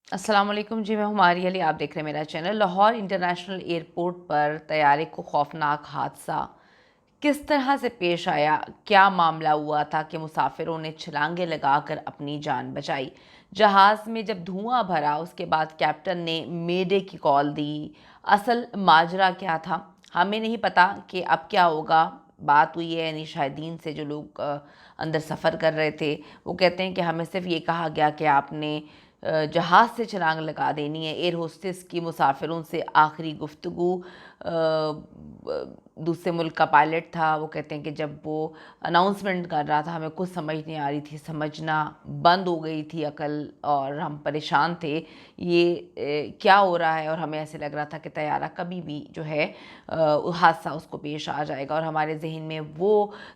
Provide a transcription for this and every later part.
अस्सलाम वालेकुम जी, मैं हुमारी अली। आप देख रहे हैं मेरा चैनल। लाहौर इंटरनेशनल एयरपोर्ट पर तैयारे को खौफनाक हादसा किस तरह से पेश आया, क्या मामला हुआ था कि मुसाफिरों ने छलांगे लगाकर अपनी जान बचाई। जहाज़ में जब धुआं भरा उसके बाद कैप्टन ने मेडे की कॉल दी। असल माजरा क्या था हमें नहीं पता कि अब क्या होगा। बात हुई है यानी शाहिदीन से, जो लोग अंदर सफ़र कर रहे थे, वो कहते हैं कि हमें सिर्फ ये कहा गया कि आपने जहाज़ से छलांग लगा देनी है। एयर होस्टेस की मुसाफिरों से आखिरी गुफ्तगू, दूसरे मुल्क का पायलट था, वो कहते हैं कि जब वो अनाउंसमेंट कर रहा था हमें कुछ समझ नहीं आ रही थी, समझना बंद हो गई थी अकल, और हम परेशान थे ये क्या हो रहा है। और हमें ऐसे लग रहा था कि तैयारा कभी भी जो है हादसा उसको पेश आ जाएगा। और हमारे जहन में वो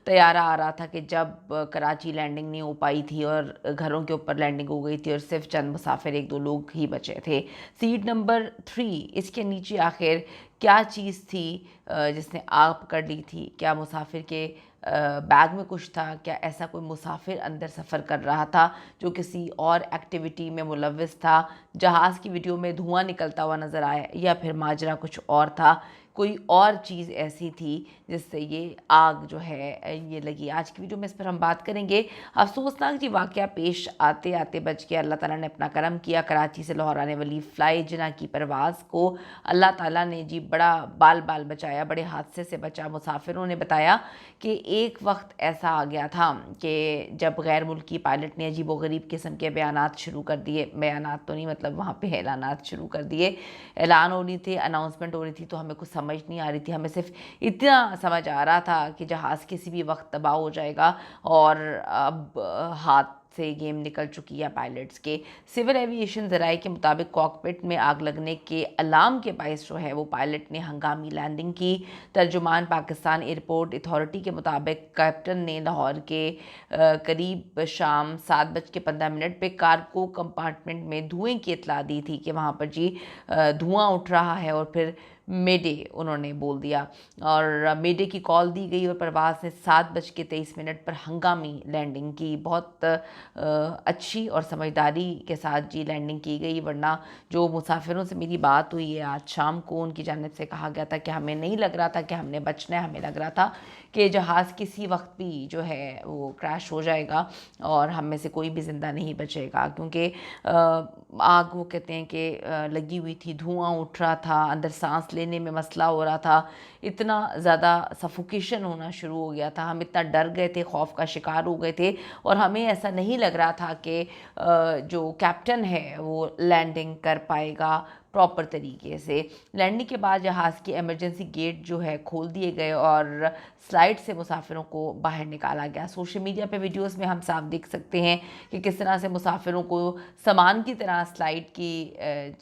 तैयारा आ रहा था कि जब कराची लैंडिंग नहीं हो पाई थी और घरों के ऊपर लैंडिंग हो गई थी और सिर्फ चंद मुसाफिर, एक दो लोग ही बचे थे। सीट नंबर 3, इसके नीचे आखिर क्या चीज़ थी जिसने आग पकड़ ली थी। क्या मुसाफिर के बैग में कुछ था? क्या ऐसा कोई मुसाफिर अंदर सफ़र कर रहा था जो किसी और एक्टिविटी में मुलव्वस था? जहाज़ की वीडियो में धुआं निकलता हुआ नज़र आया, या फिर माजरा कुछ और था? कोई और चीज़ ऐसी थी जिससे ये आग जो है ये लगी। आज की वीडियो में इस पर हम बात करेंगे। अफसोसनाक जी वाक़या पेश आते आते बच गया। अल्लाह ताला ने अपना करम किया। कराची से लाहौर आने वाली फ़्लाई जिना की परवाज़ को अल्लाह ताला ने जी बड़ा बाल बाल बचाया, बड़े हादसे से बचा। मुसाफिरों ने बताया कि एक वक्त ऐसा आ गया था कि जब गैर मुल्की पायलट ने अजीब व गरीब किस्म के बयानात शुरू कर दिए। बयानात तो नहीं, मतलब वहाँ पे ऐलानात शुरू कर दिए। ऐलान हो रही थी, अनाउंसमेंट हो रही थी, तो हमें कुछ समझ नहीं आ रही थी। हमें सिर्फ इतना समझ आ रहा था कि जहाज़ किसी भी वक्त तबाह हो जाएगा और अब हाथ से गेम निकल चुकी है पायलट्स के। सिविल एविएशन ज़राए के मुताबिक कॉकपिट में आग लगने के अलार्म के बायस जो है वो पायलट ने हंगामी लैंडिंग की। तर्जुमान पाकिस्तान एयरपोर्ट अथॉरिटी के मुताबिक कैप्टन ने लाहौर के करीब शाम 7:15 पे कार्गो कंपार्टमेंट में धुएं की इतला दी थी कि वहाँ पर जी धुआं उठ रहा है, और फिर मेडे उन्होंने बोल दिया और मेडे की कॉल दी गई और परवाज़ ने 7:23 पर हंगामी लैंडिंग की। बहुत अच्छी और समझदारी के साथ जी लैंडिंग की गई, वरना जो मुसाफिरों से मेरी बात हुई है आज शाम को, उनकी जानिब से कहा गया था कि हमें नहीं लग रहा था कि हमने बचना है। हमें लग रहा था कि जहाज़ किसी वक्त भी जो है वो क्रैश हो जाएगा और हम में से कोई भी ज़िंदा नहीं बचेगा, क्योंकि आग वो कहते हैं कि लगी हुई थी, धुआं उठ रहा था, अंदर सांस लेने में मसला हो रहा था, इतना ज़्यादा सफोकेशन होना शुरू हो गया था। हम इतना डर गए थे, खौफ का शिकार हो गए थे, और हमें ऐसा नहीं लग रहा था कि जो कैप्टन है वो लैंडिंग कर पाएगा प्रॉपर तरीके से। लैंडिंग के बाद जहाज़ के इमरजेंसी गेट जो है खोल दिए गए और स्लाइड से मुसाफिरों को बाहर निकाला गया। सोशल मीडिया पे वीडियोस में हम साफ देख सकते हैं कि किस तरह से मुसाफिरों को सामान की तरह स्लाइड की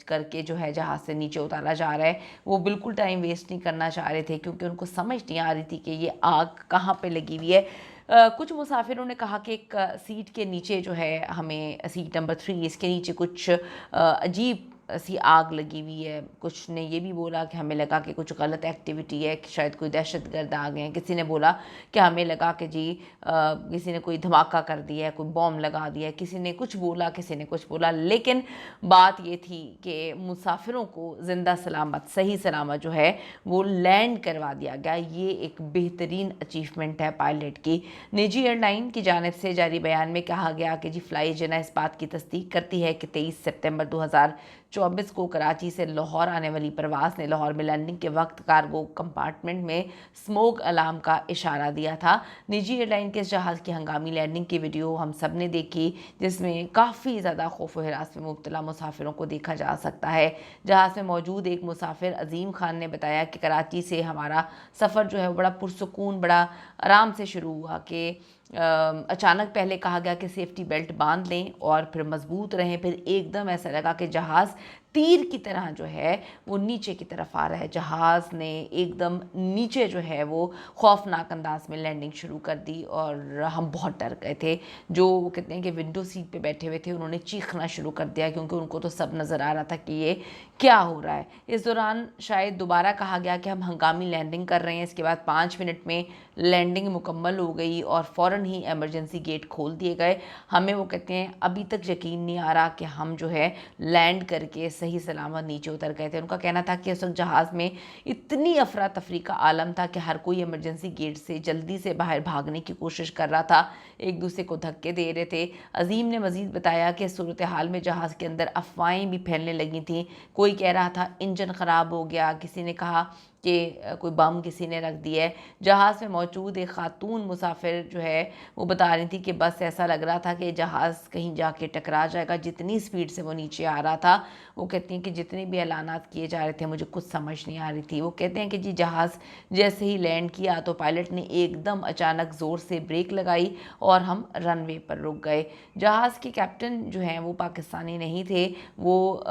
करके जो है जहाज़ से नीचे उतारा जा रहा है। वो बिल्कुल टाइम वेस्ट नहीं करना चाह रहे थे, क्योंकि उनको समझ नहीं आ रही थी कि ये आग कहाँ पे लगी हुई है। कुछ मुसाफिरों ने कहा कि एक सीट के नीचे जो है, हमें सीट नंबर 3, इसके नीचे कुछ अजीब सी आग लगी हुई है। कुछ ने ये भी बोला कि हमें लगा कि कुछ गलत एक्टिविटी है, कि शायद कोई दहशतगर्द आ गए हैं। किसी ने बोला कि हमें लगा कि जी किसी ने कोई धमाका कर दिया है, कोई बॉम्ब लगा दिया है। किसी ने कुछ बोला, किसी ने कुछ बोला, लेकिन बात ये थी कि मुसाफिरों को ज़िंदा सलामत, सही सलामत जो है वो लैंड करवा दिया गया। ये एक बेहतरीन अचीवमेंट है पायलट की। निजी एयरलाइन की जानिब से जारी बयान में कहा गया कि जी फ्लाई जना इस बात की तस्दीक करती है कि 23 सितंबर 2024 को कराची से लाहौर आने वाली परवाज़ ने लाहौर में लैंडिंग के वक्त कार्गो कंपार्टमेंट में स्मोक अलार्म का इशारा दिया था। निजी एयरलाइन के इस जहाज़ की हंगामी लैंडिंग की वीडियो हम सब ने देखी, जिसमें काफ़ी ज़्यादा खौफ व हिरास में मुब्तला मुसाफिरों को देखा जा सकता है। जहाज़ में मौजूद एक मुसाफिर अजीम खान ने बताया कि कराची से हमारा सफ़र जो है वो बड़ा पुरसुकून, बड़ा आराम से शुरू हुआ कि अचानक पहले कहा गया कि सेफ्टी बेल्ट बांध लें और फिर मजबूत रहें। फिर एकदम ऐसा लगा कि जहाज़ तीर की तरह जो है वो नीचे की तरफ आ रहा है। जहाज़ ने एकदम नीचे जो है वो खौफनाक अंदाज में लैंडिंग शुरू कर दी और हम बहुत डर गए थे। जो वो कहते हैं कि विंडो सीट पे बैठे हुए थे, उन्होंने चीखना शुरू कर दिया, क्योंकि उनको तो सब नज़र आ रहा था कि ये क्या हो रहा है। इस दौरान शायद दोबारा कहा गया कि हम हंगामी लैंडिंग कर रहे हैं। इसके बाद 5 मिनट में लैंडिंग मुकम्मल हो गई और फ़ौरन फ़ौरन ही इमरजेंसी गेट खोल दिए गए। हमें वो कहते हैं अभी तक यकीन नहीं आ रहा कि हम जो है लैंड करके सही सलामत नीचे उतर गए थे। उनका कहना था कि उस वक्त जहाज़ में इतनी अफरा तफरी का आलम था कि हर कोई इमरजेंसी गेट से जल्दी से बाहर भागने की कोशिश कर रहा था, एक दूसरे को धक्के दे रहे थे। अजीम ने मज़ीद बताया कि सूरत हाल में जहाज़ के अंदर अफवाहें भी फैलने लगी थीं। कोई कह रहा था इंजन ख़राब हो गया, किसी ने कहा कि कोई बम किसी ने रख दिया है। जहाज़ में मौजूद एक खातून मुसाफिर जो है वो बता रही थी कि बस ऐसा लग रहा था कि जहाज़ कहीं जाके टकरा जाएगा, जितनी स्पीड से वो नीचे आ रहा था। वो कहती हैं कि जितने भी ऐलानात किए जा रहे थे मुझे कुछ समझ नहीं आ रही थी। वो कहते हैं कि जी जहाज़ जैसे ही लैंड किया तो पायलट ने एकदम अचानक ज़ोर से ब्रेक लगाई और हम रनवे पर रुक गए। जहाज़ के कैप्टन जो हैं वो पाकिस्तानी नहीं थे। वो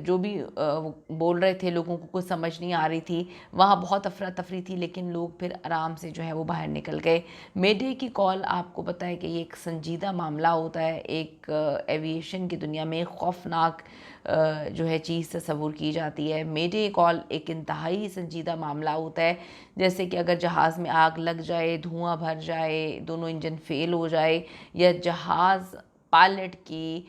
जो भी वो बोल रहे थे लोगों को कुछ समझ नहीं आ रही थी। वहाँ बहुत अफरा तफरी थी, लेकिन लोग फिर आराम से जो है वो बाहर निकल गए। मेडे की कॉल, आपको पता है कि ये एक संजीदा मामला होता है। एक एविएशन की दुनिया में खौफनाक जो है चीज़ तस्वुर की जाती है। मेडे कॉल एक इंतहाई संजीदा मामला होता है। जैसे कि अगर जहाज़ में आग लग जाए, धुआं भर जाए, दोनों इंजन फेल हो जाए, या जहाज़ पायलट की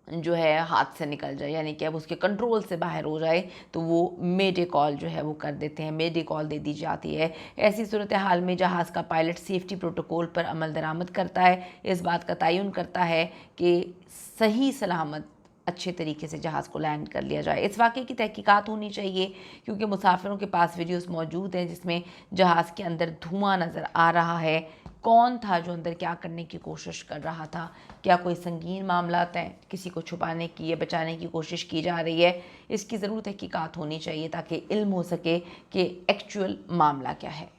जो है हाथ से निकल जाए, यानी कि अब उसके कंट्रोल से बाहर हो जाए, तो वो मेडे कॉल जो है वो कर देते हैं, मेडे कॉल दे दी जाती है। ऐसी सूरत हाल में जहाज़ का पायलट सेफ्टी प्रोटोकॉल पर अमल दरामद करता है, इस बात का तयन करता है कि सही सलामत अच्छे तरीके से जहाज़ को लैंड कर लिया जाए। इस वाक़े की तहकीकात होनी चाहिए, क्योंकि मुसाफिरों के पास वीडियोस मौजूद हैं जिसमें जहाज़ के अंदर धुआं नज़र आ रहा है। कौन था जो अंदर क्या करने की कोशिश कर रहा था? क्या कोई संगीन मामलात हैं, किसी को छुपाने की या बचाने की कोशिश की जा रही है? इसकी ज़रूर तहकीकात होनी चाहिए ताकि इल्म हो सके कि एक्चुअल मामला क्या है।